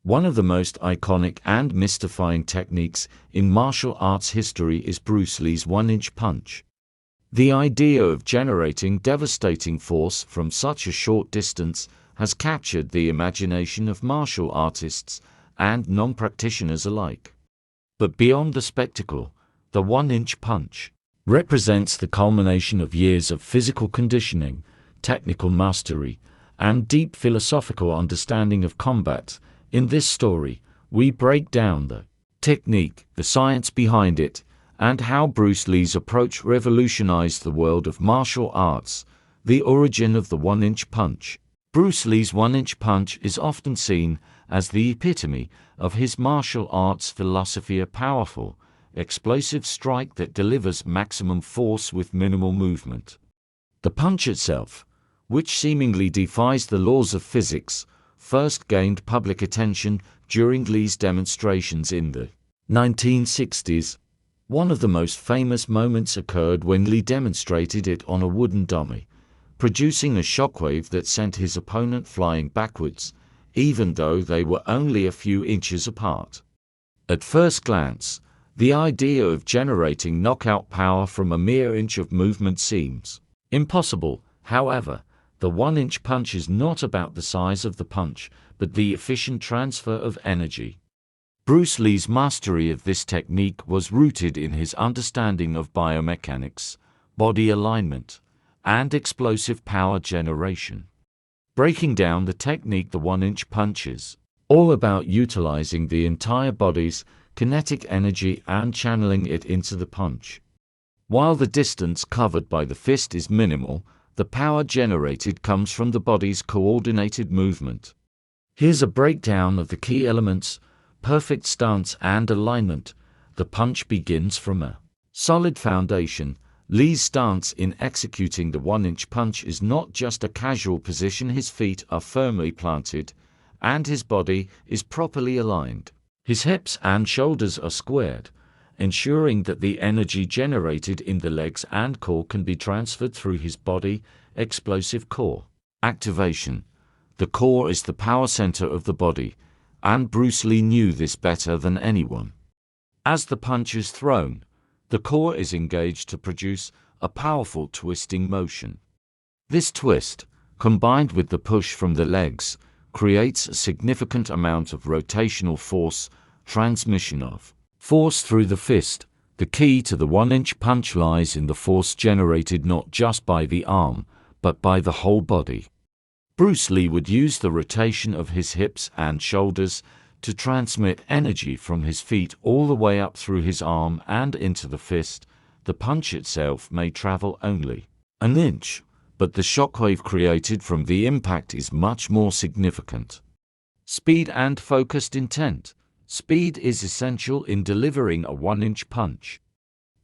One of the most iconic and mystifying techniques in martial arts history is Bruce Lee's one-inch punch. The idea of generating devastating force from such a short distance has captured the imagination of martial artists and non-practitioners alike. But beyond the spectacle, the one-inch punch represents the culmination of years of physical conditioning, technical mastery, and deep philosophical understanding of combat. In this story, we break down the technique, the science behind it, and how Bruce Lee's approach revolutionized the world of martial arts. The origin of the one-inch punch. Bruce Lee's one-inch punch is often seen as the epitome of his martial arts philosophy, a powerful, explosive strike that delivers maximum force with minimal movement. The punch itself, which seemingly defies the laws of physics, first gained public attention during Lee's demonstrations in the 1960s. One of the most famous moments occurred when Lee demonstrated it on a wooden dummy, producing a shockwave that sent his opponent flying backwards, even though they were only a few inches apart. At first glance, the idea of generating knockout power from a mere inch of movement seems impossible. However, the one-inch punch is not about the size of the punch, but the efficient transfer of energy. Bruce Lee's mastery of this technique was rooted in his understanding of biomechanics, body alignment, and explosive power generation. Breaking down the technique, the one-inch punch is all about utilizing the entire body's kinetic energy and channeling it into the punch. While the distance covered by the fist is minimal, the power generated comes from the body's coordinated movement. Here's a breakdown of the key elements: perfect stance and alignment. The punch begins from a solid foundation. Lee's stance in executing the one-inch punch is not just a casual position. His feet are firmly planted, and his body is properly aligned. His hips and shoulders are squared, ensuring that the energy generated in the legs and core can be transferred through his body. Explosive core activation. The core is the power center of the body, and Bruce Lee knew this better than anyone. As the punch is thrown, the core is engaged to produce a powerful twisting motion. This twist, combined with the push from the legs, creates a significant amount of rotational force, transmission of force through the fist. The key to the one-inch punch lies in the force generated not just by the arm, but by the whole body. Bruce Lee would use the rotation of his hips and shoulders to transmit energy from his feet all the way up through his arm and into the fist. The punch itself may travel only an inch, but the shockwave created from the impact is much more significant. Speed and focused intent. Speed is essential in delivering a one-inch punch.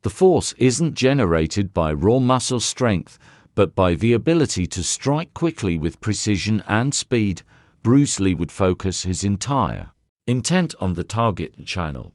The force isn't generated by raw muscle strength, but by the ability to strike quickly with precision and speed. Bruce Lee would focus his entire intent on the target channel.